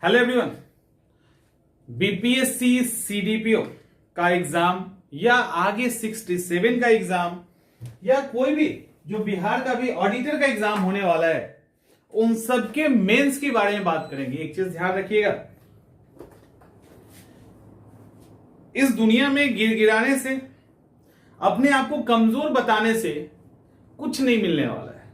Hello everyone. BPSC CDPO का exam या आगे 67 का एग्जाम या कोई भी जो बिहार का भी ऑडिटर का एग्जाम होने वाला है, उन सबके मेंस के बारे में बात करेंगे। एक चीज ध्यान रखिएगा, इस दुनिया में गिड़गिड़ाने से, अपने आप को कमजोर बताने से कुछ नहीं मिलने वाला है।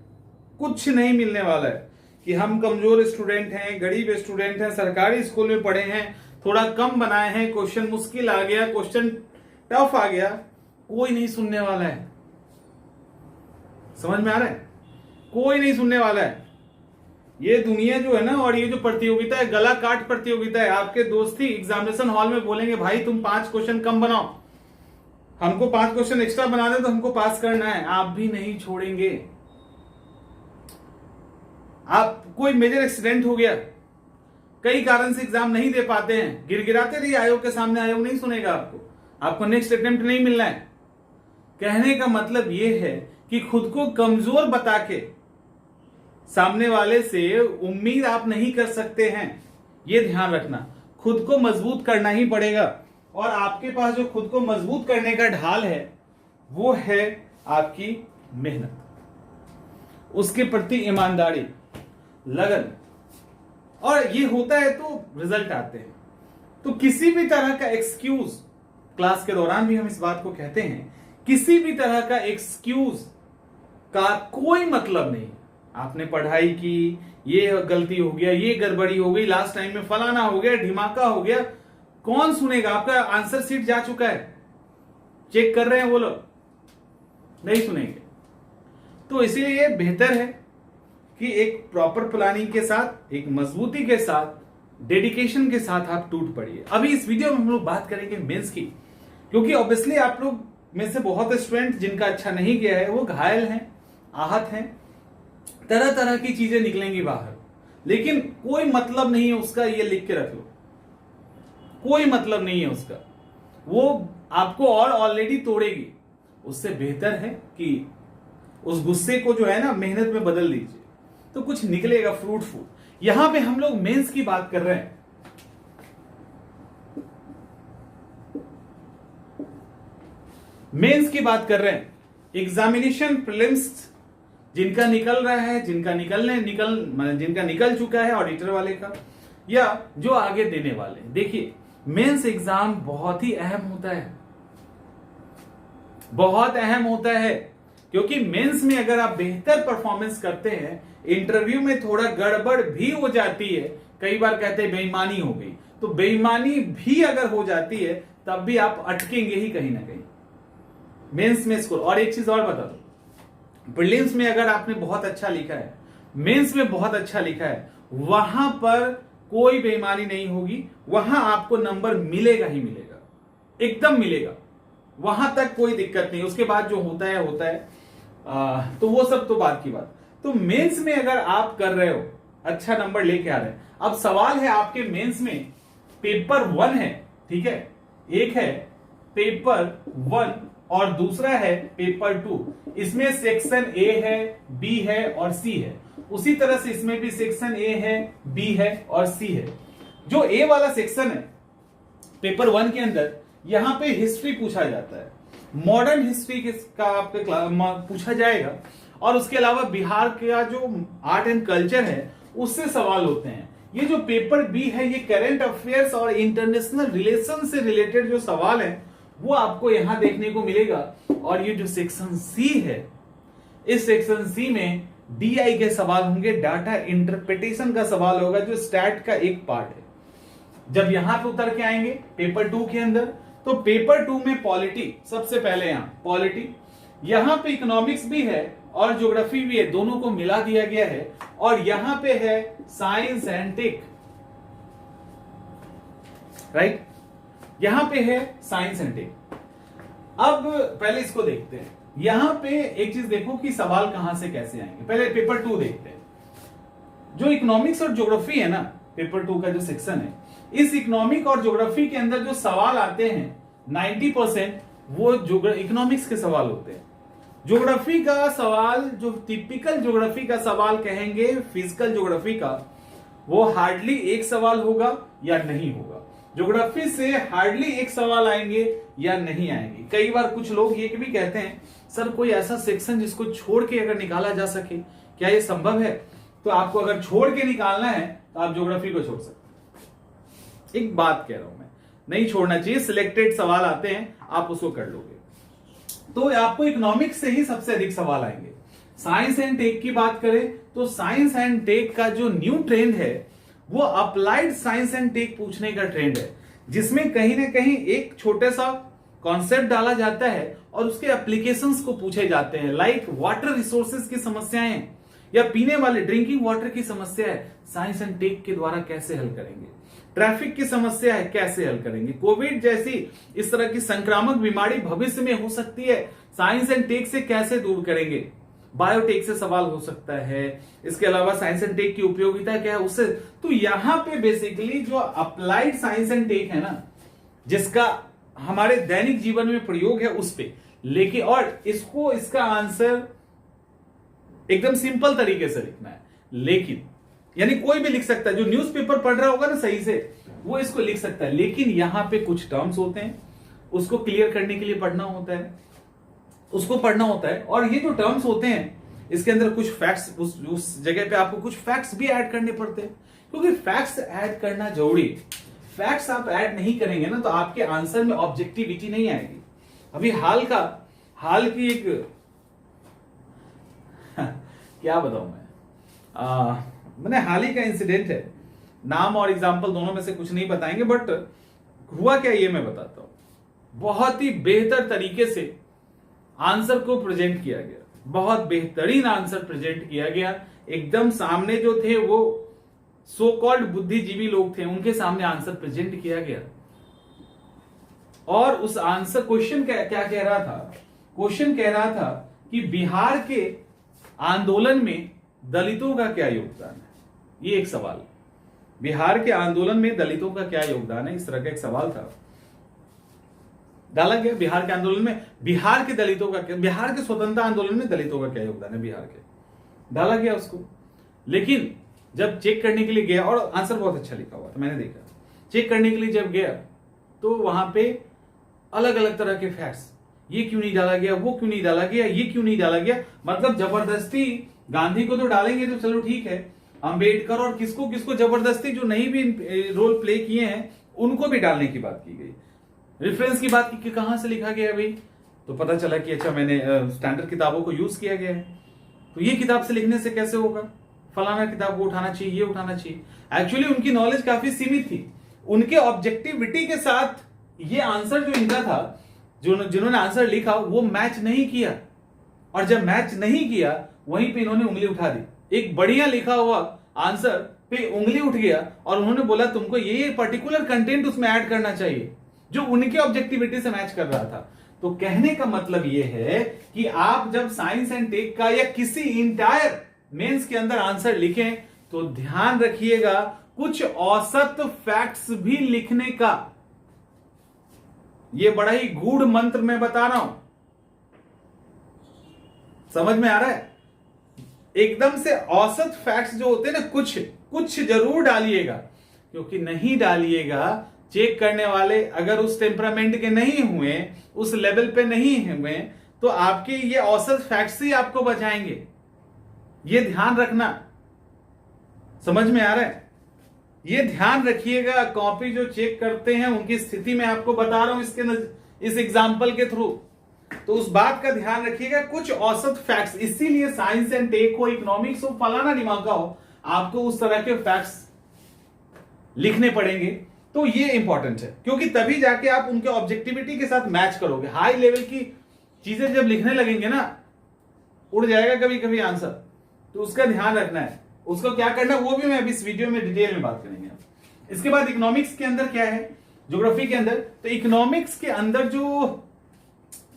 कुछ नहीं मिलने वाला है कि हम कमजोर स्टूडेंट हैं, गरीब स्टूडेंट हैं, सरकारी स्कूल में पढ़े हैं, थोड़ा कम बनाए हैं, क्वेश्चन मुश्किल आ गया, क्वेश्चन टफ आ गया, कोई नहीं सुनने वाला है। समझ में आ रहा है? कोई नहीं सुनने वाला है। ये दुनिया जो है ना, और ये जो प्रतियोगिता है, गला काट प्रतियोगिता है। आपके दोस्त ही एग्जामिनेशन हॉल में बोलेंगे भाई तुम 5 क्वेश्चन कम बनाओ, हमको 5 क्वेश्चन एक्स्ट्रा बना दे तो हमको पास करना है। आप भी नहीं छोड़ेंगे। आप कोई मेजर एक्सीडेंट हो गया, कई कारण से एग्जाम नहीं दे पाते हैं, गिड़गिड़ाते रहिए आयोग के सामने, आयोग नहीं सुनेगा आपको नेक्स्ट अटेम्प्ट नहीं मिलना है। कहने का मतलब यह है कि खुद को कमजोर बता के सामने वाले से उम्मीद आप नहीं कर सकते हैं। यह ध्यान रखना, खुद को मजबूत करना ही पड़ेगा। और आपके पास जो खुद को मजबूत करने का ढाल है वो है आपकी मेहनत, उसके प्रति ईमानदारी, लगन, और ये होता है तो रिजल्ट आते हैं। तो किसी भी तरह का एक्सक्यूज, क्लास के दौरान भी हम इस बात को कहते हैं, किसी भी तरह का एक्सक्यूज का कोई मतलब नहीं। आपने पढ़ाई की, ये गलती हो गया, ये गड़बड़ी हो गई, लास्ट टाइम में फलाना हो गया, ढिमाका हो गया, कौन सुनेगा? आपका आंसर शीट जा चुका है, चेक कर रहे हैं वो लोग, नहीं सुनेंगे। तो इसीलिए बेहतर है कि एक प्रॉपर प्लानिंग के साथ, एक मजबूती के साथ, डेडिकेशन के साथ आप टूट पड़िए। अभी इस वीडियो में हम लोग बात करेंगे मेंस की, क्योंकि ऑब्वियसली आप लोग में से बहुत स्टूडेंट जिनका अच्छा नहीं गया है वो घायल हैं, आहत हैं, तरह तरह की चीजें निकलेंगी बाहर, लेकिन कोई मतलब नहीं है उसका। ये लिख के रख लो, कोई मतलब नहीं है उसका, वो आपको और ऑलरेडी तोड़ेगी। उससे बेहतर है कि उस गुस्से को जो है ना मेहनत में बदल दीजिए, तो कुछ निकलेगा फ्रूटफुल। यहां पे हम लोग मेंस की बात कर रहे हैं। मेंस की बात कर रहे हैं। एग्जामिनेशन प्रीलिम्स जिनका निकल रहा है, जिनका निकल चुका है ऑडिटर वाले का, या जो आगे देने वाले। देखिए, मेंस एग्जाम बहुत ही अहम होता है, बहुत अहम होता है, क्योंकि मेंस में अगर आप बेहतर परफॉर्मेंस करते हैं, इंटरव्यू में थोड़ा गड़बड़ भी हो जाती है, कई बार कहते हैं बेईमानी हो गई, तो बेईमानी भी अगर हो जाती है तब भी आप अटकेंगे ही कहीं ना कहीं मेंस में स्कोर। और एक चीज और बता दो, प्रीलिम्स में अगर आपने बहुत अच्छा लिखा है, मेंस में बहुत अच्छा लिखा है, वहां पर कोई बेईमानी नहीं होगी, वहां आपको नंबर मिलेगा ही मिलेगा, एकदम मिलेगा, वहां तक कोई दिक्कत नहीं। उसके बाद जो होता है तो वो सब तो बात की बात। तो मेंस में अगर आप कर रहे हो, अच्छा नंबर लेके आ रहे हैं, अब सवाल है आपके मेंस में पेपर 1 है, ठीक है, एक है पेपर 1 और दूसरा है पेपर 2। इसमें सेक्शन ए है, बी है और सी है। उसी तरह से इसमें भी सेक्शन ए है, बी है और सी है। जो ए वाला सेक्शन है पेपर 1 के अंदर, यहां पे हिस्ट्री पूछा जाता है, मॉडर्न हिस्ट्री का आपका पूछा जाएगा, और उसके अलावा बिहार का जो आर्ट एंड कल्चर है उससे सवाल होते हैं। ये जो पेपर बी है, ये करंट अफेयर्स और इंटरनेशनल रिलेशन से रिलेटेड जो सवाल है वो आपको यहां देखने को मिलेगा। और ये जो सेक्शन सी है, इस सेक्शन सी में डीआई के सवाल होंगे, डाटा इंटरप्रिटेशन का सवाल होगा, जो स्टैट का एक पार्ट है। जब यहां पे उतर के आएंगे पेपर 2 के अंदर, तो पेपर 2 में पॉलिटी सबसे पहले, यहां पॉलिटी, यहां पे इकोनॉमिक्स भी है और ज्योग्राफी भी है, दोनों को मिला दिया गया है। और यहां पे है साइंस एंड टेक, राइट, यहां पे है साइंस एंड टेक। अब पहले इसको देखते हैं। यहां पे एक चीज देखो कि सवाल कहां से कैसे आएंगे। पहले पेपर 2 देखते हैं। जो इकोनॉमिक्स और ज्योग्राफी है ना, पेपर 2 का जो सेक्शन है, इस इकोनॉमिक और ज्योग्राफी के अंदर जो सवाल आते हैं 90% वो इकोनॉमिक्स के सवाल होते हैं। ज्योग्राफी का सवाल, जो टिपिकल ज्योग्राफी का सवाल कहेंगे, फिजिकल ज्योग्राफी का, वो हार्डली एक सवाल होगा या नहीं होगा। ज्योग्राफी से हार्डली एक सवाल आएंगे या नहीं आएंगे। कई बार कुछ लोग ये भी कहते हैं सर कोई ऐसा सेक्शन जिसको छोड़ के अगर निकाला जा सके, क्या ये संभव है? तो आपको अगर छोड़ के निकालना है तो आप ज्योग्राफी को छोड़ सकते हैं। एक बात कह रहा हूं मैं, नहीं छोड़ना चाहिए, सिलेक्टेड सवाल आते हैं आप उसको कर लोगे। तो आपको इकोनॉमिक्स से ही सबसे अधिक सवाल आएंगे। साइंस एंड टेक की बात करें तो साइंस एंड टेक का जो न्यू ट्रेंड है वो अप्लाइड साइंस एंड टेक पूछने का ट्रेंड है, जिसमें कहीं ना कहीं एक छोटा सा कॉन्सेप्ट डाला जाता है और उसके एप्लीकेशंस को पूछे जाते हैं। लाइक वाटर रिसोर्सेज की समस्याएं या पीने वाले ड्रिंकिंग वाटर की समस्या है, साइंस एंड टेक के द्वारा कैसे हल करेंगे? ट्रैफिक की समस्या है, कैसे हल करेंगे? कोविड जैसी इस तरह की संक्रामक बीमारी भविष्य में हो सकती है, साइंस एंड टेक से कैसे दूर करेंगे? बायोटेक से सवाल हो सकता है। इसके अलावा साइंस एंड टेक की उपयोगिता क्या है उससे। तो यहां पे बेसिकली जो अप्लाइड साइंस एंड टेक है ना, जिसका हमारे दैनिक जीवन में प्रयोग है उस पे, लेकिन और इसको इसका आंसर एकदम सिंपल तरीके से लिखना है। लेकिन यानी कोई भी लिख सकता है, जो न्यूज़पेपर पढ़ रहा होगा ना सही से वो इसको लिख सकता है, लेकिन यहां पे कुछ टर्म्स होते हैं उसको क्लियर करने के लिए पढ़ना होता है, उसको पढ़ना होता है। और ये जो टर्म्स होते हैं इसके अंदर कुछ फैक्ट्स, उस जगह पे आपको कुछ फैक्ट्स भी ऐड करने पड़ते हैं, क्योंकि फैक्ट्स ऐड करना जरूरी। फैक्ट्स आप ऐड नहीं करेंगे ना तो आपके आंसर में ऑब्जेक्टिविटी नहीं आएगी। अभी हाल की एक क्या बताऊं मैंने हाल ही का इंसिडेंट है, नाम और एग्जाम्पल दोनों में से कुछ नहीं बताएंगे, बट हुआ क्या ये मैं बताता हूं। बहुत ही बेहतर तरीके से आंसर को प्रेजेंट किया गया, बहुत बेहतरीन आंसर प्रेजेंट किया गया। एकदम सामने जो थे वो सो कॉल्ड बुद्धिजीवी लोग थे, उनके सामने आंसर प्रेजेंट किया गया। और उस आंसर क्वेश्चन क्या कह रहा था? क्वेश्चन कह रहा था कि बिहार के आंदोलन में दलितों का क्या योगदान है। ये एक सवाल, बिहार के आंदोलन में दलितों का क्या योगदान है, इस तरह का एक सवाल था डाला गया। बिहार के आंदोलन में बिहार के दलितों का क्या, बिहार के स्वतंत्रता आंदोलन में दलितों का क्या योगदान है बिहार के, डाला गया उसको। लेकिन जब चेक करने के लिए गया, और आंसर बहुत अच्छा लिखा हुआ था, मैंने देखा, चेक करने के लिए जब गया तो वहां पे अलग अलग तरह के फैक्ट्स, ये क्यों नहीं डाला गया, वो क्यों नहीं डाला गया, ये क्यों नहीं डाला गया। मतलब जबरदस्ती गांधी को तो डालेंगे तो चलो ठीक है, अंबेडकर और किसको किसको जबरदस्ती जो नहीं भी रोल प्ले किए हैं उनको भी डालने की बात की गई। रेफरेंस की बात की कहां से लिखा गया भाई, तो पता चला कि अच्छा मैंने स्टैंडर्ड किताबों को यूज किया गया है, तो ये किताब से लिखने से कैसे होगा, फलाना किताब को उठाना चाहिए, ये उठाना चाहिए। एक्चुअली उनकी नॉलेज काफी सीमित थी, उनके ऑब्जेक्टिविटी के साथ ये आंसर जो इनका था, जिन्होंने आंसर लिखा वो मैच नहीं किया, और जब मैच नहीं किया वहीं पे इन्होंने उंगली उठा दी। एक बढ़िया लिखा हुआ आंसर पे उंगली उठ गया और उन्होंने बोला तुमको ये पर्टिकुलर कंटेंट उसमें ऐड करना चाहिए जो उनके ऑब्जेक्टिविटी से मैच कर रहा था। तो कहने का मतलब ये है कि आप जब साइंस एंड टेक का या किसी इंटायर मेंस के अंदर आंसर लिखें तो ध्यान रखिएगा कुछ औसत फैक्ट्स भी लिखने का। ये बड़ा ही गूढ़ मंत्र मैं बता रहा हूं, समझ में आ रहा है? एकदम से औसत फैक्ट्स जो होते हैं ना, कुछ जरूर डालिएगा, क्योंकि नहीं डालिएगा, चेक करने वाले अगर उस टेम्परामेंट के नहीं हुए, उस लेवल पे नहीं हुए, तो आपके ये औसत फैक्ट्स ही आपको बचाएंगे। ये ध्यान रखना, समझ में आ रहा है? ये ध्यान रखिएगा। कॉपी जो चेक करते हैं उनकी स्थिति में आपको बता रहा हूं इस एग्जाम्पल के थ्रू, तो उस बात का ध्यान रखिएगा। कुछ औसत फैक्ट्स, इसीलिए साइंस एंड टेक हो, इकोनॉमिक्स हो, फलाना दिमागा हो, आपको उस तरह के फैक्ट्स लिखने पड़ेंगे। तो ये इंपॉर्टेंट है, क्योंकि तभी जाके आप उनके ऑब्जेक्टिविटी के साथ मैच करोगे। हाई लेवल की चीजें जब लिखने लगेंगे ना, उड़ जाएगा कभी कभी आंसर, तो उसका ध्यान रखना है। उसको क्या करना है वो भी मैं अभी इस वीडियो में डिटेल में बात करेंगे। इसके बाद इकोनॉमिक्स के अंदर क्या है, ज्योग्राफी के अंदर, तो इकोनॉमिक्स के अंदर जो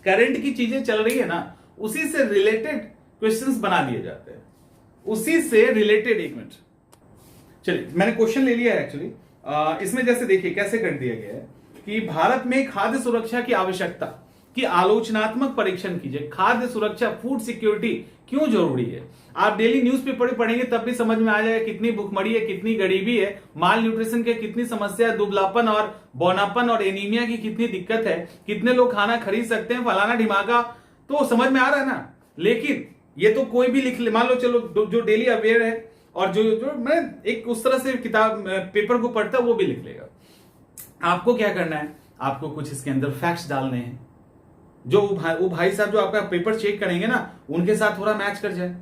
करंट की चीजें चल रही है ना, उसी से रिलेटेड क्वेश्चंस बना दिए जाते हैं, उसी से रिलेटेड। एक मिनट, चलिए मैंने क्वेश्चन ले लिया है एक्चुअली। इसमें जैसे देखिए कैसे कर दिया गया है कि भारत में खाद्य सुरक्षा की आवश्यकता की आलोचनात्मक परीक्षण कीजिए। खाद्य सुरक्षा, फूड सिक्योरिटी क्यों जरूरी है? आप डेली न्यूज़पेपर पढ़ेंगे तब भी समझ में आ जाएगा कितनी भूखमरी है, कितनी गरीबी है, माल न्यूट्रिशन की कितनी समस्या है, दुबलापन और बौनापन और एनीमिया की कितनी दिक्कत है, कितने लोग खाना खरीद सकते हैं, फलाना ढिमाका, तो समझ में आ रहा है ना। लेकिन ये तो कोई भी लिख ले, मान लो चलो जो डेली अवेयर है और जो मैं एक उस तरह से किताब पेपर को पढ़ता है वो भी लिख लेगा। आपको क्या करना है, आपको कुछ इसके अंदर फैक्ट्स डालने हैं जो वो भाई साहब जो आपका पेपर चेक करेंगे ना उनके साथ थोड़ा मैच कर जाए,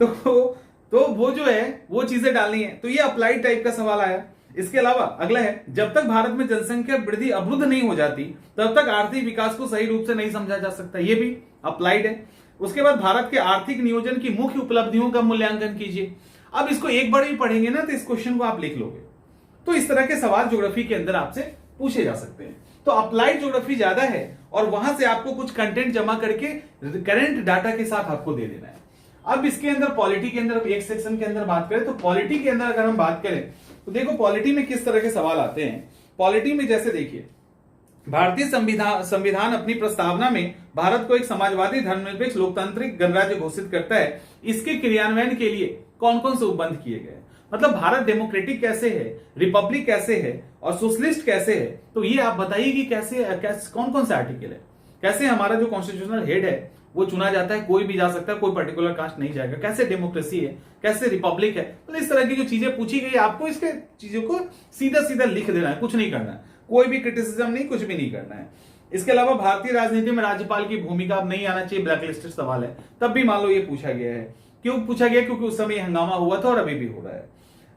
तो वो जो है वो चीजें डालनी है। तो ये अप्लाइड टाइप का सवाल आया। इसके अलावा अगला है, जब तक भारत में जनसंख्या वृद्धि अवरुद्ध नहीं हो जाती तब तक आर्थिक विकास को सही रूप से नहीं समझा जा सकता, ये भी अप्लाइड है। उसके बाद भारत के आर्थिक नियोजन की मुख्य उपलब्धियों का मूल्यांकन कीजिए। अब इसको एक बार भी पढ़ेंगे ना तो इस क्वेश्चन को आप लिख लोगे। तो इस तरह के सवाल ज्योग्राफी के अंदर आपसे पूछे जा सकते हैं। तो अप्लाइड ज्योग्राफी ज्यादा है और वहां से आपको कुछ कंटेंट जमा करके करंट डाटा के साथ आपको दे देना है। अब इसके अंदर पॉलिटी के अंदर एक सेक्शन के अंदर बात करें तो पॉलिटी के अंदर अगर हम बात करें तो देखो पॉलिटी में किस तरह के सवाल आते हैं। पॉलिटी में जैसे देखिए, भारतीय संविधान अपनी प्रस्तावना में भारत को एक समाजवादी धर्मनिरपेक्ष लोकतांत्रिक गणराज्य घोषित करता है। इसके क्रियान्वयन के लिए कौन कौन से उपबंध किए गए, मतलब भारत डेमोक्रेटिक कैसे है, रिपब्लिक कैसे है और सोशलिस्ट कैसे है, तो ये आप बताइए कि कैसे कौन कौन से आर्टिकल है, कैसे हमारा जो कॉन्स्टिट्यूशनल हेड है वो चुना जाता है, कोई भी जा सकता है, कोई पर्टिकुलर कास्ट नहीं जाएगा, कैसे डेमोक्रेसी है, कैसे रिपब्लिक है। तो इस तरह की जो चीजें पूछी गई आपको इसके चीजों को सीधा सीधा लिख देना है, कुछ नहीं करना है, कोई भी क्रिटिसिज्म नहीं, कुछ भी नहीं करना है। इसके अलावा भारतीय राजनीति में राज्यपाल की भूमिका अब नहीं आना चाहिए, ब्लैकलिस्टेड सवाल है, तब भी मान लो ये पूछा गया है। क्यों पूछा गया, क्योंकि उस समय हंगामा हुआ था और अभी भी हो रहा है।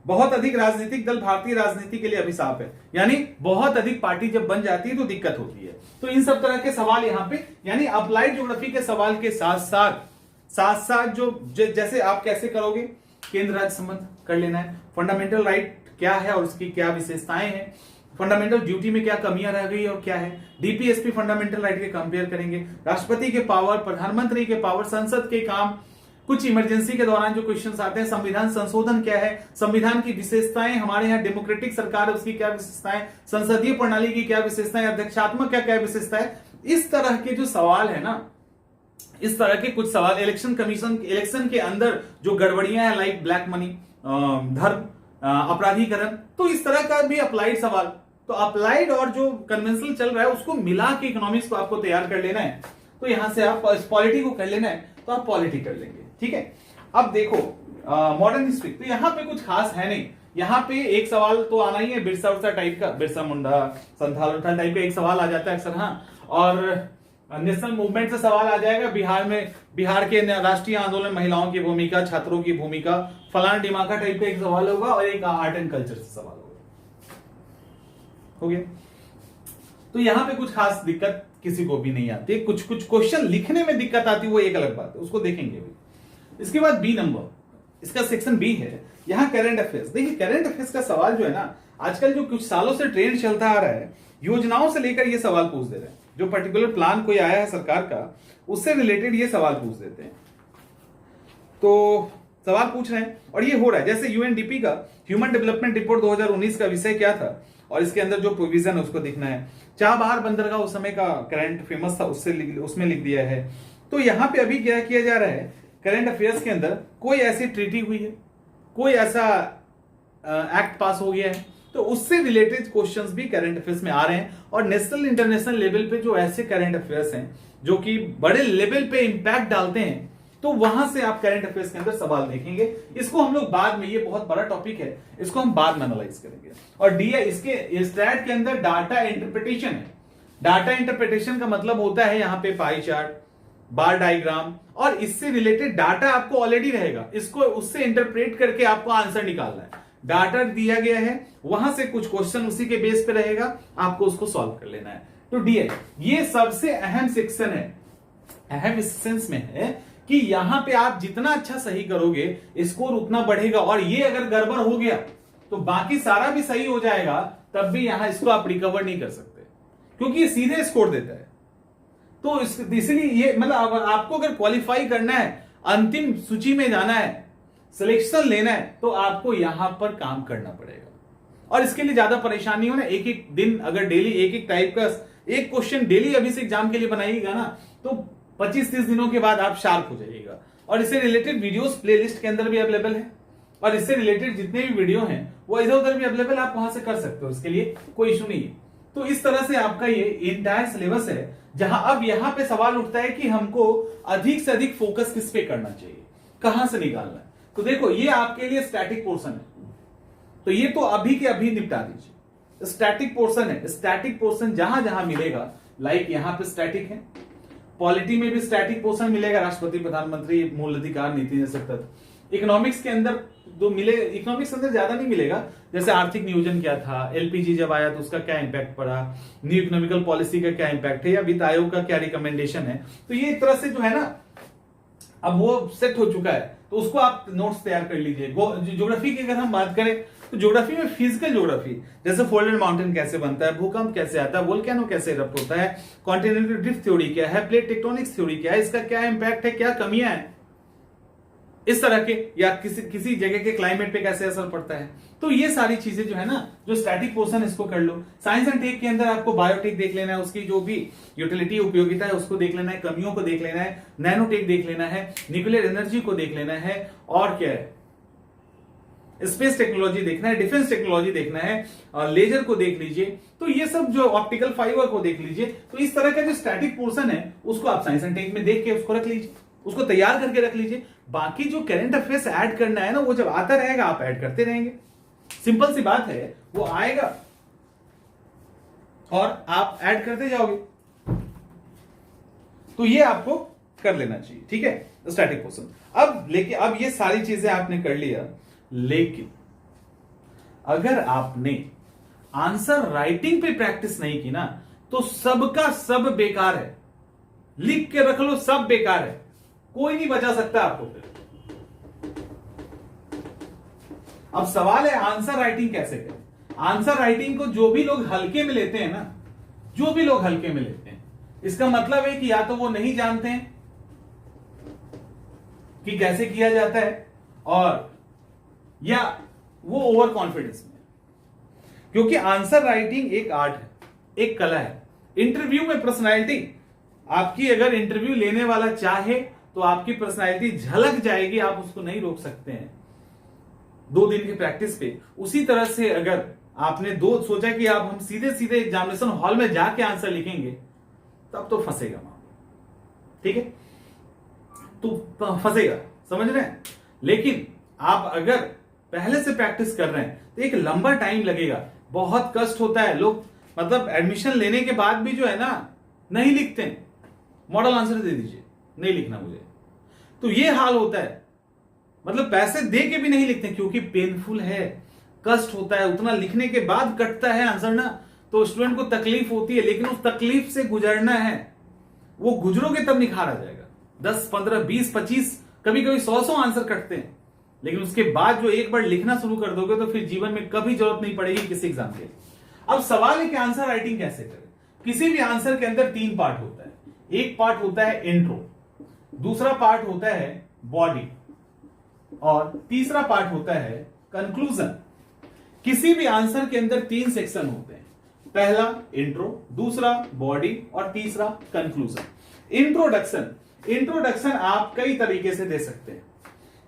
बहुत अधिक राजनीतिक दल भारतीय राजनीति के लिए अभिशाप है, यानी बहुत अधिक पार्टी जब बन जाती है तो दिक्कत होती है। तो इन सब तरह के सवाल यहाँ पे, यानी अप्लाइड ज्योग्राफी के सवाल के साथ साथ जो जैसे आप कैसे करोगे, केंद्र राज्य संबंध कर लेना है, फंडामेंटल राइट क्या है और उसकी क्या विशेषताएं हैं, फंडामेंटल ड्यूटी में क्या कमियां रह गई और क्या है, डीपीएसपी फंडामेंटल राइट के कंपेयर करेंगे, राष्ट्रपति के पावर, प्रधानमंत्री के पावर, संसद के काम, कुछ इमरजेंसी के दौरान जो क्वेश्चंस आते हैं, संविधान संशोधन क्या है, संविधान की विशेषताएं, हमारे यहाँ डेमोक्रेटिक सरकार है उसकी क्या विशेषताएं, संसदीय प्रणाली की क्या विशेषताएं, अध्यक्षात्मक क्या क्या विशेषताएं। इस तरह के जो सवाल है ना, इस तरह के कुछ सवाल, इलेक्शन के अंदर जो गड़बड़ियां हैं लाइक ब्लैक मनी, धर्म, अपराधीकरण, तो इस तरह का भी अप्लाइड सवाल। तो अप्लाइड और जो कन्वेंशनल चल रहा है उसको मिला के इकोनॉमिक्स को आपको तैयार कर लेना है। तो यहां से आप पॉलिटी को कर लेना है तो आप पॉलिटी कर लेंगे, ठीक है। अब देखो मॉडर्न हिस्ट्री, तो यहाँ पे कुछ खास है नहीं। यहाँ पे एक सवाल तो आना ही है बिरसा उरसा टाइप का, बिरसा मुंडा, संथाल उथाल टाइप का एक सवाल आ जाता है अक्सर, हाँ। और नेशनल मूवमेंट से सवाल आ जाएगा, बिहार के राष्ट्रीय आंदोलन, महिलाओं की भूमिका, छात्रों की भूमिका, फलाना डिमाका टाइप का एक सवाल होगा और एक आर्ट एंड कल्चर से सवाल होगा, हो गया। तो यहाँ पे कुछ खास दिक्कत किसी को भी नहीं आती, कुछ क्वेश्चन लिखने में दिक्कत आती है वो एक अलग बात है, उसको देखेंगे भी। इसके बाद बी नंबर, इसका सेक्शन बी है, यहाँ करंट अफेयर्स। देखिए करंट अफेयर्स का सवाल जो है ना, आजकल जो कुछ सालों से ट्रेंड चलता आ रहा है, योजनाओं से लेकर ये सवाल पूछ दे रहे हैं, जो पर्टिकुलर प्लान कोई आया है सरकार का उससे रिलेटेड ये सवाल पूछ देते हैं। तो सवाल पूछ रहे हैं और ये हो रहा है। जैसे यूएनडीपी का ह्यूमन डेवलपमेंट रिपोर्ट 2019 का विषय क्या था और इसके अंदर जो प्रोविजन है उसको दिखना है। चाबहार बंदरगाह उस समय का करंट फेमस था, उसमें लिख दिया है। तो यहाँ पे अभी क्या किया जा रहा है, करंट अफेयर्स के अंदर कोई ऐसी ट्रीटी हुई है, कोई ऐसा एक्ट पास हो गया है, तो उससे रिलेटेड क्वेश्चंस भी करंट अफेयर्स में आ रहे हैं। और नेशनल इंटरनेशनल लेवल पे जो ऐसे करंट अफेयर्स हैं जो कि बड़े लेवल पे इंपैक्ट डालते हैं, तो वहां से आप करंट अफेयर्स के अंदर सवाल देखेंगे। इसको हम लोग बाद में, ये बहुत बड़ा टॉपिक है, इसको हम बाद में एनालाइज करेंगे। और डी इसके स्टैट के अंदर डाटा इंटरप्रिटेशन है। डाटा इंटरप्रिटेशन का मतलब होता है यहाँ पे पाई चार्ट, बार डायग्राम, और इससे रिलेटेड डाटा आपको ऑलरेडी रहेगा, इसको उससे इंटरप्रेट करके आपको आंसर निकालना है। डाटा दिया गया है, वहां से कुछ क्वेश्चन उसी के बेस पे रहेगा, आपको उसको सॉल्व कर लेना है। तो डी ये सबसे अहम सेक्शन है, अहम इस सेंस में है कि यहां पे आप जितना अच्छा सही करोगे स्कोर उतना बढ़ेगा, और ये अगर गड़बड़ हो गया तो बाकी सारा भी सही हो जाएगा, तब भी यहां इसको आप रिकवर नहीं कर सकते, क्योंकि ये सीधे स्कोर देता है। तो इसलिए ये मतलब आपको अगर क्वालिफाई करना है, अंतिम सूची में जाना है, सिलेक्शन लेना है, तो आपको यहां पर काम करना पड़ेगा। और इसके लिए ज्यादा परेशानी हो ना, एक एक दिन अगर डेली एक एक टाइप का एक क्वेश्चन डेली अभी से एग्जाम के लिए बनाइएगा ना, तो 25-30 दिनों के बाद आप शार्प हो जाइएगा। और इससे रिलेटेड वीडियोस प्लेलिस्ट के अंदर भी अवेलेबल है, और इससे रिलेटेड जितने भी वीडियो हैं वो इधर उधर भी अवेलेबल, आप वहां से कर सकते हो, इसके लिए कोई इशू नहीं है। तो इस तरह से आपका ये इंटायर सिलेबस है, जहां अब यहां पे सवाल उठता है कि हमको अधिक से अधिक फोकस किस पे करना चाहिए, कहां से निकालना है। तो देखो ये आपके लिए स्टैटिक पोर्शन है, तो ये तो अभी के अभी निपटा दीजिए। स्टैटिक पोर्शन है, स्टैटिक पोर्शन जहां जहां मिलेगा, लाइक यहां पे स्टैटिक है, पॉलिटी में भी स्टैटिक पोर्शन मिलेगा, राष्ट्रपति प्रधानमंत्री मूल अधिकार नीति जैसे तत्व। इकोनॉमिक्स के अंदर जो मिले, इकोनॉमिक्स के अंदर ज्यादा नहीं मिलेगा, जैसे आर्थिक नियोजन क्या था, एलपीजी जब आया तो उसका क्या इंपैक्ट पड़ा, न्यू इकोनॉमिकल पॉलिसी का क्या इंपैक्ट है, या वित्त आयोग का क्या रिकमेंडेशन है। तो ये एक तरह से जो है ना अब वो सेट हो चुका है, तो उसको आप नोट्स तैयार कर लीजिए। ज्योग्राफी की अगर हम बात करें तो ज्योग्राफी में फिजिकल ज्योग्राफी, जैसे फोल्डेड माउंटेन कैसे बनता है, भूकंप कैसे आता है, वोल्केनो कैसे इरप्ट होता है, कॉन्टिनेंटल ड्रिफ्ट थ्योरी क्या है, प्लेट टेक्टोनिक्स थ्योरी क्या है, इसका क्या इंपैक्ट है, क्या कमियां हैं इस तरह के, या किसी जगह के क्लाइमेट पे कैसे असर पड़ता है। तो ये सारी चीजें जो है ना, जो स्टैटिक पोर्शन इसको कर लो। साइंस एंड टेक के अंदर आपको बायोटेक देख लेना है, उसकी जो भी यूटिलिटी उपयोगिता है उसको देख लेना है, कमियों को देख लेना है, नैनोटेक देख लेना है, न्यूक्लियर एनर्जी को देख लेना है, और क्या है, स्पेस टेक्नोलॉजी देखना है, डिफेंस टेक्नोलॉजी देखना है, और लेजर को देख लीजिए। तो ये सब जो ऑप्टिकल फाइबर को देख लीजिए। तो इस तरह का जो स्टैटिक पोर्शन है उसको आप साइंस एंड टेक में देख के उसको रख लीजिए, उसको तैयार करके रख लीजिए। बाकी जो करंट अफेयर्स ऐड करना है ना, वो जब आता रहेगा आप ऐड करते रहेंगे। सिंपल सी बात है, वो आएगा और आप ऐड करते जाओगे। तो ये आपको कर लेना चाहिए, ठीक है, स्टैटिक पोर्शन। अब ये सारी चीजें आपने कर लिया, लेकिन अगर आपने आंसर राइटिंग पे प्रैक्टिस नहीं की ना, तो सबका सब बेकार है। लिख के रख लो, सब बेकार है, कोई नहीं बचा सकता आपको फिर। अब सवाल है आंसर राइटिंग कैसे करें। आंसर राइटिंग को जो भी लोग हल्के में लेते हैं ना, जो भी लोग हल्के में लेते हैं, इसका मतलब है कि या तो वो नहीं जानते हैं कि कैसे किया जाता है, और या वो ओवर कॉन्फिडेंस में। क्योंकि आंसर राइटिंग एक आर्ट है, एक कला है। इंटरव्यू में पर्सनालिटी आपकी, अगर इंटरव्यू लेने वाला चाहे तो आपकी पर्सनालिटी झलक जाएगी, आप उसको नहीं रोक सकते हैं 2 दिन की प्रैक्टिस पे। उसी तरह से अगर आपने सोचा कि आप हम सीधे सीधे एग्जामिनेशन हॉल में जाके आंसर लिखेंगे, तब तो फंसेगा मामला, ठीक है, तो फंसेगा, समझ रहे हैं। लेकिन आप अगर पहले से प्रैक्टिस कर रहे हैं तो एक लंबा टाइम लगेगा, बहुत कष्ट होता है। लोग मतलब एडमिशन लेने के बाद भी जो है ना नहीं लिखते हैं, मॉडल आंसर दे दीजिए, नहीं लिखना मुझे, तो ये हाल होता है। मतलब पैसे दे के भी नहीं लिखते, क्योंकि पेनफुल है, कष्ट होता है, उतना लिखने के बाद कटता है आंसर ना, तो स्टूडेंट को तकलीफ होती है। लेकिन उस तकलीफ से गुजरना है, वो गुजरोगे तब निखार आ जाएगा। 10, 15, 20, 25, कभी कभी 100 आंसर कटते हैं, लेकिन उसके बाद जो एक बार लिखना शुरू कर दोगे तो फिर जीवन में कभी जरूरत नहीं पड़ेगी किसी एग्जाम के। अब सवाल है कि आंसर राइटिंग कैसे करें। किसी भी आंसर के अंदर 3 पार्ट होता है। एक पार्ट होता है इंट्रो, दूसरा पार्ट होता है बॉडी, और तीसरा पार्ट होता है कंक्लूजन। किसी भी आंसर के अंदर 3 सेक्शन होते हैं, पहला इंट्रो, दूसरा बॉडी, और तीसरा कंक्लूजन। इंट्रोडक्शन आप कई तरीके से दे सकते हैं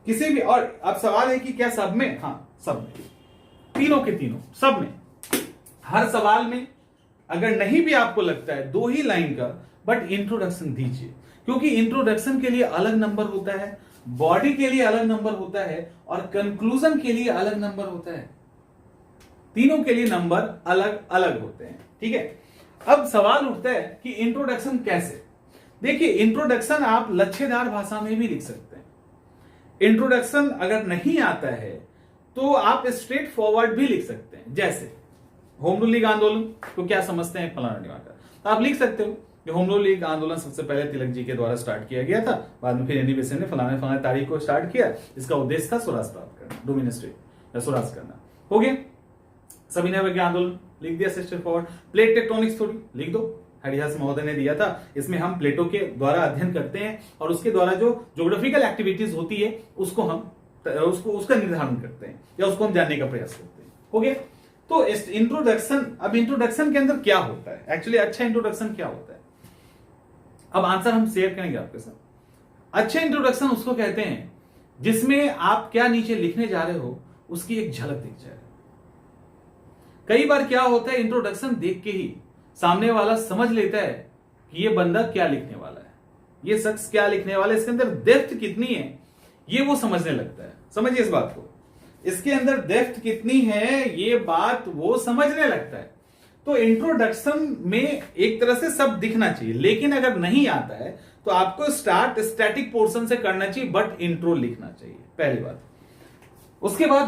किसी भी। और अब सवाल है कि क्या सब में? हाँ, सब में, तीनों के तीनों, सब में। हर सवाल में अगर नहीं भी आपको लगता है 2 ही लाइन का, बट इंट्रोडक्शन दीजिए, क्योंकि इंट्रोडक्शन के लिए अलग नंबर होता है, बॉडी के लिए अलग नंबर होता है, और कंक्लूजन के लिए अलग नंबर होता है। तीनों के लिए नंबर अलग अलग होते हैं, ठीक है। अब सवाल उठता है कि इंट्रोडक्शन कैसे। देखिए, इंट्रोडक्शन आप लच्छेदार भाषा में भी लिख सकते हैं। इंट्रोडक्शन अगर नहीं आता है तो आप स्ट्रेट फॉरवर्ड भी लिख सकते हैं, जैसे होम रूल लीग आंदोलन को क्या समझते हैं फलाना ढिमाका, तो आप लिख सकते हो कि होम रूल लीग आंदोलन सबसे पहले तिलक जी के द्वारा स्टार्ट किया गया था, बाद में फिर एनी बेसेंट ने फलाने तारीख को स्टार्ट किया। इसका उद्देश्य था स्वराज प्राप्त करना, डोमिनिस्ट्रेट या स्वराज करना। हो गया, सविनय अवज्ञा आंदोलन लिख दिया straight forward. Plate tectonics theory लिख दो, हरिदास महोदय ने दिया था। इसमें हम प्लेटों के द्वारा अध्ययन करते हैं और उसके द्वारा जो ज्योग्राफिकल एक्टिविटीज होती है उसको हम उसका निर्धारण करते हैं या उसको हम जानने का प्रयास करते हैं। हो गया, तो इंट्रोडक्शन। अब इंट्रोडक्शन के अंदर क्या होता है एक्चुअली, अच्छा इंट्रोडक्शन क्या होता है, अब आंसर हम शेयर करेंगे आपके साथ। अच्छा इंट्रोडक्शन उसको कहते हैं जिसमें आप क्या नीचे लिखने जा रहे हो उसकी एक झलक दिख जाए। कई बार क्या होता है, इंट्रोडक्शन देख के ही सामने वाला समझ लेता है कि ये बंदा क्या लिखने वाला है, ये शख्स क्या लिखने वाला है, इसके अंदर डेप्थ कितनी है ये वो समझने लगता है। समझिए इस बात को, इसके अंदर डेप्थ कितनी है ये बात वो समझने लगता है। तो इंट्रोडक्शन में एक तरह से सब दिखना चाहिए, लेकिन अगर नहीं आता है तो आपको स्टार्ट स्टैटिक पोर्शन से करना चाहिए, बट इंट्रो लिखना चाहिए, पहली बात। उसके बाद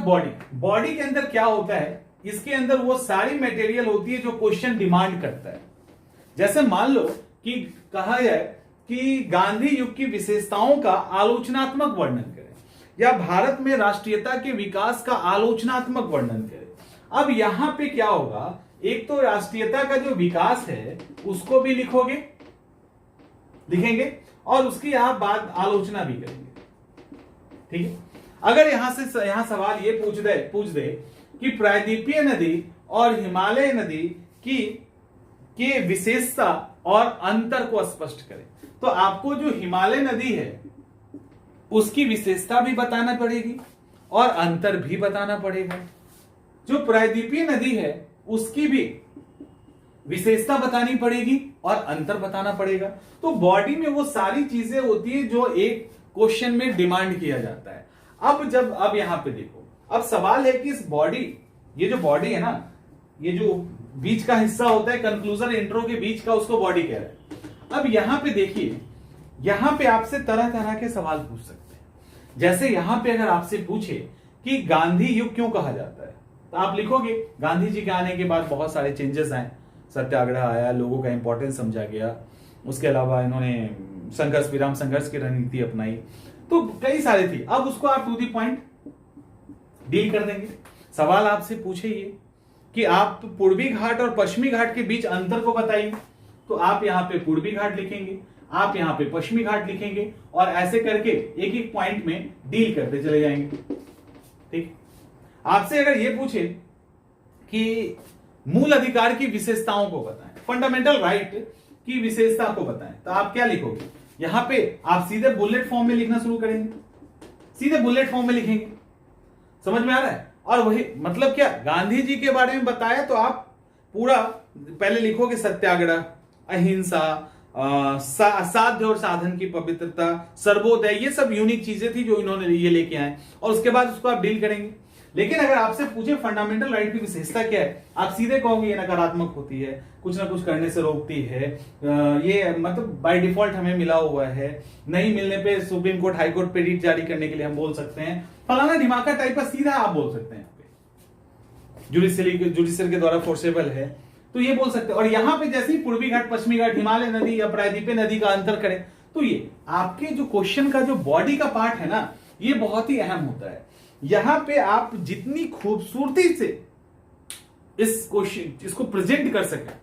बॉडी के अंदर क्या होता है, इसके अंदर वो सारी मटेरियल होती है जो क्वेश्चन डिमांड करता है। जैसे मान लो कि कहा जाए कि गांधी युग की विशेषताओं का आलोचनात्मक वर्णन करें, या भारत में राष्ट्रीयता के विकास का आलोचनात्मक वर्णन करें। अब यहां पे क्या होगा, एक तो राष्ट्रीयता का जो विकास है उसको भी लिखेंगे और उसकी आप बाद आलोचना भी करेंगे। ठीक है, अगर यहां सवाल ये पूछ दे कि प्रायद्वीपीय नदी और हिमालय नदी की विशेषता और अंतर को स्पष्ट करें, तो आपको जो हिमालय नदी है उसकी विशेषता भी बताना पड़ेगी और अंतर भी बताना पड़ेगा। जो प्रायद्वीपीय नदी है उसकी भी विशेषता बतानी पड़ेगी और अंतर बताना पड़ेगा। तो बॉडी में वो सारी चीजें होती है जो एक क्वेश्चन में डिमांड किया जाता है। अब यहां पे देखो, अब सवाल है कि इस बॉडी, ये जो बॉडी है ना, ये जो बीच का हिस्सा होता है कंक्लूजन इंट्रो के बीच का, उसको बॉडी कह रहे हैं। अब यहां पे देखिए, यहां पे आपसे तरह तरह के सवाल पूछ सकते हैं। जैसे यहां पे अगर आपसे पूछे कि गांधी युग क्यों कहा जाता है, तो आप लिखोगे गांधी जी के आने के बाद बहुत सारे चेंजेस आए, सत्याग्रह आया, लोगों का इंपॉर्टेंस समझा गया, उसके अलावा इन्होंने विराम संघर्ष की रणनीति अपनाई, तो कई सारे थी। अब उसको आप टू दी पॉइंट डील कर देंगे। सवाल आपसे पूछे ये कि आप पूर्वी घाट और पश्चिमी घाट के बीच अंतर को बताइए, तो आप यहां पे पूर्वी घाट लिखेंगे, आप यहां पे पश्चिमी घाट लिखेंगे और ऐसे करके एक एक पॉइंट में डील करते चले जाएंगे। ठीक, आपसे अगर ये पूछे कि मूल अधिकार की विशेषताओं को बताएं, फंडामेंटल राइट की विशेषता को बताएं, तो आप क्या लिखोगे, यहां पे आप सीधे बुलेट फॉर्म में लिखना शुरू करेंगे, सीधे बुलेट फॉर्म में लिखेंगे। समझ में आ रहा है? और वही मतलब क्या, गांधी जी के बारे में बताया तो आप पूरा पहले लिखोगे सत्याग्रह, अहिंसा, साध्य और साधन की पवित्रता, सर्वोदय, ये सब यूनिक चीजें थी जो इन्होंने ये लेके आए, और उसके बाद उसको आप डील करेंगे। लेकिन अगर आपसे पूछे फंडामेंटल राइट की विशेषता क्या है, आप सीधे कहोगे ये नकारात्मक होती है, कुछ ना कुछ करने से रोकती है, ये मतलब बाय डिफॉल्ट हमें मिला हुआ है, नहीं मिलने पे सुप्रीम कोर्ट हाई कोर्ट पे रिट जारी करने के लिए हम बोल सकते हैं, फलाना ढिमाका टाइप का सीधा आप बोल सकते हैं, जुडिशरी के द्वारा फोर्सेबल है, तो ये बोल सकते हैं। और यहां पे जैसे ही पूर्वी घाट, पश्चिमी घाट, हिमालय नदी या प्रायद्वीपीय नदी का अंतर करें, तो ये आपके जो क्वेश्चन का जो बॉडी का पार्ट है ना, ये बहुत ही अहम होता है। यहां पे आप जितनी खूबसूरती से इस क्वेश्चन इसको प्रेजेंट कर सके,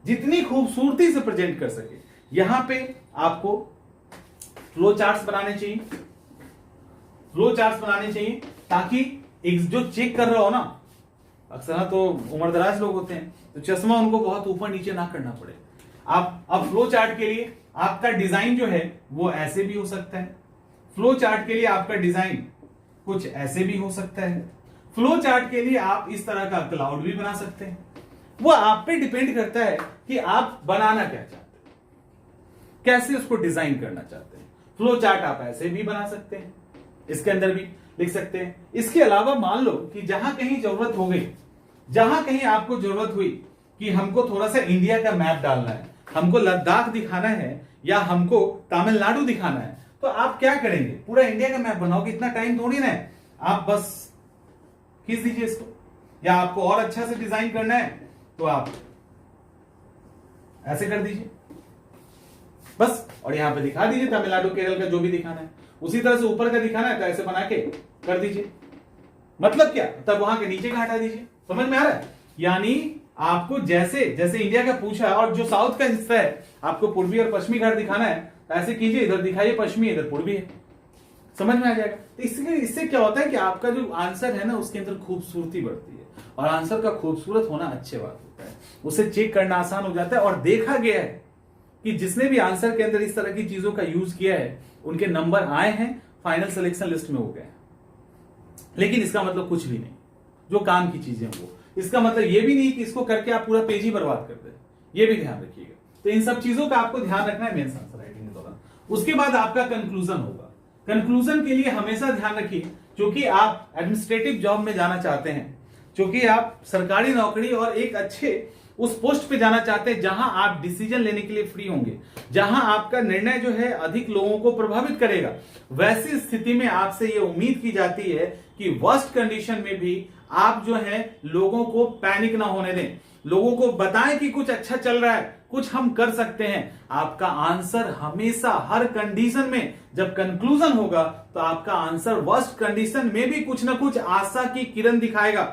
जितनी खूबसूरती से प्रेजेंट कर सके, यहां पे आपको फ्लो चार्ट्स बनाने चाहिए, ताकि एक जो चेक कर रहा हो ना, अक्सर तो उम्रदराज लोग होते हैं तो चश्मा उनको बहुत ऊपर नीचे ना करना पड़े। आप अब फ्लो चार्ट के लिए आपका डिजाइन जो है वो ऐसे भी हो सकता है, फ्लो चार्ट के लिए आपका डिजाइन कुछ ऐसे भी हो सकता है, फ्लो चार्ट के लिए आप इस तरह का क्लाउड भी बना सकते हैं। वो आप पे डिपेंड करता है कि आप बनाना क्या चाहते हैं, कैसे उसको डिजाइन करना चाहते हैं। फ्लो चार्ट आप ऐसे भी बना सकते हैं, इसके अंदर भी लिख सकते हैं। इसके अलावा मान लो कि जहां कहीं जरूरत हो गई, जहां कहीं आपको जरूरत हुई कि हमको थोड़ा सा इंडिया का मैप डालना है, हमको लद्दाख दिखाना है या हमको तमिलनाडु दिखाना है, तो आप क्या करेंगे, पूरा इंडिया का मैप बनाओगे, इतना टाइम थोड़ी ना है, आप बस खींच दीजिए इसको। या आपको और अच्छा से डिजाइन करना है तो आप ऐसे कर दीजिए बस, और यहां पे दिखा दीजिए तमिलनाडु केरल का जो भी दिखाना है। उसी तरह से ऊपर का दिखाना है तो ऐसे बना के कर दीजिए। मतलब क्या, तब वहां के नीचे का हटा दीजिए। समझ में आ रहा है? यानी आपको जैसे जैसे इंडिया का पूछा है और जो साउथ का हिस्सा है आपको पूर्वी और पश्चिमी घाट दिखाना है, तो ऐसे कीजिए, इधर दिखाइए पश्चिमी, इधर पूर्वी है। समझ में आ जाएगा? तो इससे क्या होता है कि आपका जो आंसर है ना उसके अंदर खूबसूरती बढ़ती है, और आंसर का खूबसूरत होना अच्छी बात होता है, उसे चेक करना आसान हो जाता है। और देखा गया है कि जिसने भी आंसर के अंदर इस तरह की चीजों का यूज किया है उनके नंबर आए हैं, फाइनल सिलेक्शन लिस्ट में हो गए। लेकिन इसका मतलब कुछ भी नहीं, जो काम की चीजें वो, इसका मतलब ये भी नहीं कि इसको करके आप पूरा पेज ही बर्बाद कर दें, ये भी ध्यान रखिएगा। तो इन सब चीजों का आपको ध्यान रखना है मेंस आंसर राइटिंग के दौरान। उसके बाद आपका कंक्लूजन होगा। कंक्लूजन के लिए हमेशा ध्यान रखिए, क्योंकि आप एडमिनिस्ट्रेटिव जॉब में जाना चाहते हैं, क्योंकि आप सरकारी नौकरी और एक अच्छे उस पोस्ट पे जाना चाहते हैं जहां आप डिसीजन लेने के लिए फ्री होंगे, जहां आपका निर्णय जो है अधिक लोगों को प्रभावित करेगा। वैसी स्थिति में आपसे ये उम्मीद की जाती है कि वर्स्ट कंडीशन में भी आप जो है लोगों को पैनिक ना होने दें, लोगों को बताएं कि कुछ अच्छा चल रहा है, कुछ हम कर सकते हैं। आपका आंसर हमेशा हर कंडीशन में जब कंक्लूजन होगा तो आपका आंसर वर्स्ट कंडीशन में भी कुछ ना कुछ आशा की किरण दिखाएगा।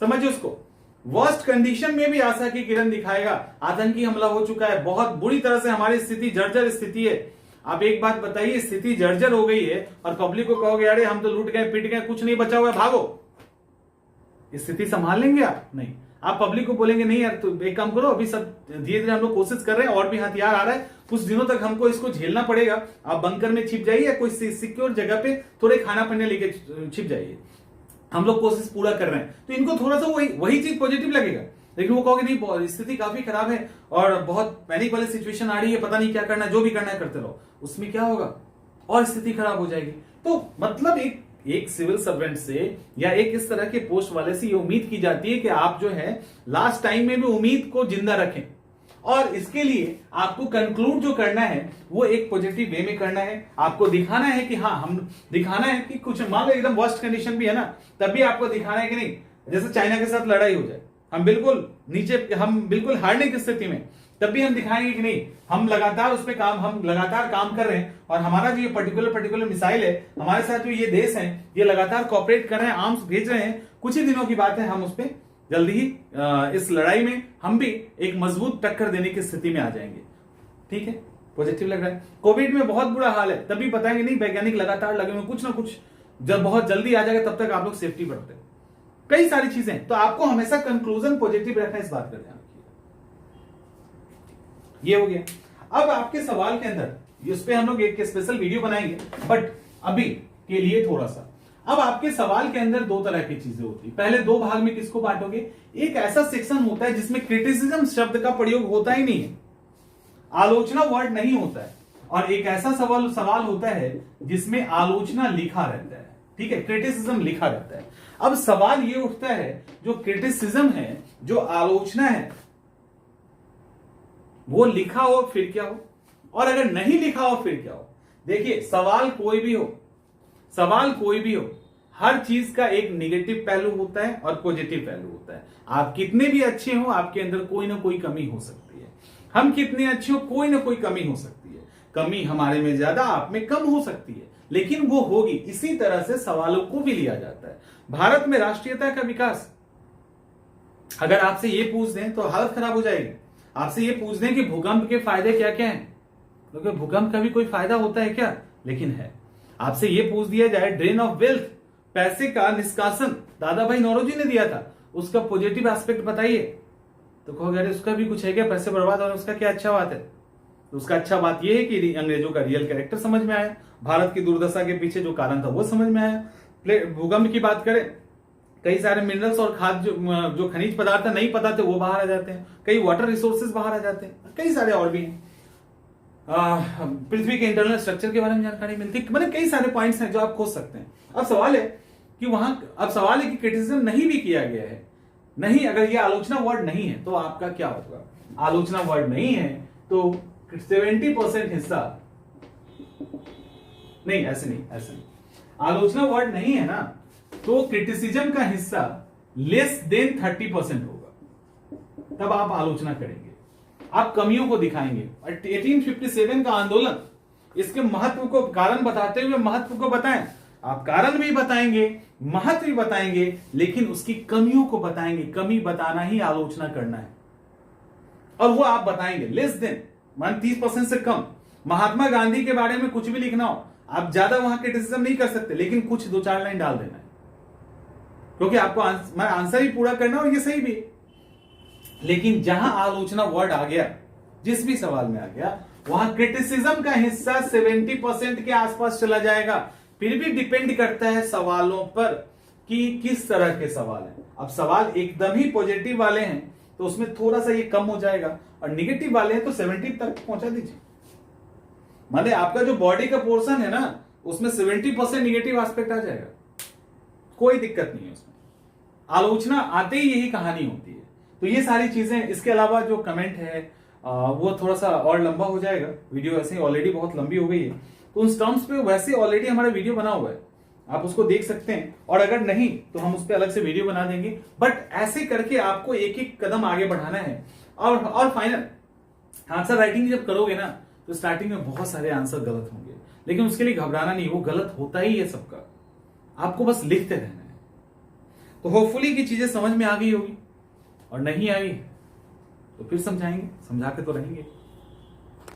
समझिए उसको, वर्स्ट कंडीशन में भी आशा की किरण दिखाएगा। आतंकी हमला हो चुका है, बहुत बुरी तरह से हमारी स्थिति जर्जर स्थिति है। आप एक बात बताइए, स्थिति जर्जर हो गई है और पब्लिक को कहोगे अरे हम तो लूट गए पिट गए, कुछ नहीं बचा हुआ है, भागो, स्थिति संभाल लेंगे आप? नहीं। आप पब्लिक को बोलेंगे नहीं यार तो एक काम करो, अभी सब धीरे धीरे हम लोग कोशिश कर रहे हैं और भी हथियार आ रहा है, कुछ दिनों तक हमको इसको झेलना पड़ेगा, आप बंकर में छिप जाइए या कोई सिक्योर जगह पे थोड़े खाना पीने लेके छिप जाइए, हम लोग कोशिश पूरा कर रहे हैं। तो इनको थोड़ा सा वही चीज पॉजिटिव लगेगा। लेकिन वो कहोगे नहीं स्थिति काफी खराब है और बहुत पैनिक वाली सिचुएशन आ रही है, पता नहीं क्या करना है, जो भी करना है करते रहो, उसमें क्या होगा और स्थिति खराब हो जाएगी। तो मतलब एक सिविल सर्वेंट से या एक इस तरह के पोस्ट वाले से ये उम्मीद की जाती है कि आप जो है लास्ट टाइम में भी उम्मीद को जिंदा रखें, और इसके लिए आपको कंक्लूड जो करना है वो एक पॉजिटिव वे में करना है। आपको दिखाना है कि हाँ, हम दिखाना है कि कुछ मान लो एकदम वर्स्ट कंडीशन भी है ना, तब भी आपको दिखाना है कि नहीं, जैसे चाइना के साथ लड़ाई हो जाए, हम बिल्कुल हारने की स्थिति में, तब भी हम दिखाएंगे कि नहीं हम लगातार उस पर काम कर रहे हैं और हमारा जो ये पर्टिकुलर मिसाइल है, हमारे साथ जो ये देश है ये लगातार कॉपरेट कर रहे हैं, आर्म्स भेज रहे हैं, कुछ ही दिनों की बात है, हम उस पर जल्दी ही इस लड़ाई में हम भी एक मजबूत टक्कर देने की स्थिति में आ जाएंगे। ठीक है, पॉजिटिव लग रहा है। कोविड में बहुत बुरा हाल है, तभी बताएंगे नहीं वैज्ञानिक लगातार लगे हुए, कुछ ना कुछ जब बहुत जल्दी आ जाएगा तब तक आप लोग सेफ्टी बरतें, कई सारी चीजें। तो आपको हमेशा कंक्लूजन पॉजिटिव रखना, इस बात का ध्यान रखिए। ये हो गया। अब आपके सवाल के अंदर इस पे हम लोग एक स्पेशल वीडियो बनाएंगे, बट अभी के लिए थोड़ा सा, अब आपके सवाल के अंदर दो तरह की चीजें होती है। पहले दो भाग में किसको बांटोगे, एक ऐसा सेक्शन होता है जिसमें क्रिटिसिज्म शब्द का प्रयोग होता ही नहीं है, आलोचना वर्ड नहीं होता है, और एक ऐसा सवाल होता है जिसमें आलोचना लिखा रहता है। ठीक है, क्रिटिसिज्म लिखा रहता है। अब सवाल ये उठता है, जो क्रिटिसिज्म है, जो आलोचना है, वो लिखा हो फिर क्या हो, और अगर नहीं लिखा हो फिर क्या हो। देखिए, सवाल कोई भी हो, हर चीज का एक नेगेटिव पहलू होता है और पॉजिटिव पहलू होता है। आप कितने भी अच्छे हो, आपके अंदर कोई ना कोई कमी हो सकती है। हम कितने अच्छे हो, कोई ना कोई कमी हो सकती है। कमी हमारे में ज्यादा, आप में कम हो सकती है, लेकिन वो होगी। इसी तरह से सवालों को भी लिया जाता है। भारत में राष्ट्रीयता का विकास, अगर आपसे ये पूछ दें तो हालत खराब हो जाएगी। आपसे ये पूछ दें कि भूकंप के फायदे क्या क्या हैं, क्योंकि भूकंप का भी कोई फायदा होता है क्या, लेकिन है। आपसे ये पूछ दिया जाए ड्रेन ऑफ वेल्थ, पैसे का निष्कासन दादा भाई नौरोजी ने दिया था, उसका पॉजिटिव एस्पेक्ट बताइए, तो कहोगे अरे उसका भी कुछ है क्या, पैसे बर्बाद हो रहे, उसका क्या अच्छा बात है। तो उसका अच्छा बात यह है कि अंग्रेजों का रियल कैरेक्टर समझ में आया, भारत की दुर्दशा के पीछे जो कारण था वो समझ में आया। भूकंप की बात करें, कई सारे मिनरल्स और खाद जो खनिज पदार्थ नहीं पता थे वो बाहर आ जाते हैं, कई वाटर रिसोर्सेज बाहर आ जाते हैं, कई सारे और भी हैं। पृथ्वी के इंटरनल स्ट्रक्चर के बारे में जानकारी मिलती है, मतलब कई सारे पॉइंट्स हैं जो आप खोज सकते हैं। अब सवाल है कि क्रिटिसिज्म नहीं भी किया गया है, नहीं, अगर ये आलोचना वर्ड नहीं है तो आपका क्या होगा। आलोचना वर्ड नहीं है तो 70% हिस्सा, नहीं ऐसे नहीं, आलोचना वर्ड नहीं है ना, तो क्रिटिसिज्म का हिस्सा लेस देन 30% होगा, तब आप आलोचना करेंगे, आप कमियों को दिखाएंगे। 1857 का आंदोलन, इसके महत्व को, कारण बताते हुए महत्व को बताएं। आप कारण भी बताएंगे, महत्व भी बताएंगे, लेकिन उसकी कमियों को बताएंगे। कमी बताना ही आलोचना करना है, और वो आप बताएंगे लेस देन, मान 30% से कम। महात्मा गांधी के बारे में कुछ भी लिखना हो, आप ज्यादा वहां क्रिटिसिज्म नहीं कर सकते, लेकिन कुछ 2-4 लाइन डाल देना है, क्योंकि आपको आंसर ही पूरा करना और ये सही भी। लेकिन जहां आलोचना वर्ड आ गया, जिस भी सवाल में आ गया वहां क्रिटिसिज्म का हिस्सा 70% के आसपास चला जाएगा। फिर भी डिपेंड करता है सवालों पर कि किस तरह के सवाल हैं। अब सवाल एकदम ही पॉजिटिव वाले हैं तो उसमें थोड़ा सा ये कम हो जाएगा, और निगेटिव वाले हैं तो 70 तक पहुंचा दीजिए। मान लीजिए आपका जो बॉडी का पोर्शन है ना उसमें 70% निगेटिव एस्पेक्ट आ जाएगा, कोई दिक्कत नहीं है उसमें। आलोचना आते ही यही कहानी होती है। तो ये सारी चीजें, इसके अलावा जो कमेंट है वो थोड़ा सा और लंबा हो जाएगा, वीडियो ऐसे ही ऑलरेडी बहुत लंबी हो गई है, तो उन टर्म्स पे वैसे ऑलरेडी हमारा वीडियो बना हुआ है, आप उसको देख सकते हैं, और अगर नहीं तो हम उस पर अलग से वीडियो बना देंगे। बट ऐसे करके आपको एक एक कदम आगे बढ़ाना है। और फाइनल आंसर राइटिंग जब करोगे ना तो स्टार्टिंग में बहुत सारे आंसर गलत होंगे, लेकिन उसके लिए घबराना नहीं, वो गलत होता ही है सबका, आपको बस लिखते रहना है। तो होपफुली की चीजें समझ में आ गई होगी, और नहीं आई तो फिर समझाएंगे, समझा के तो रहेंगे।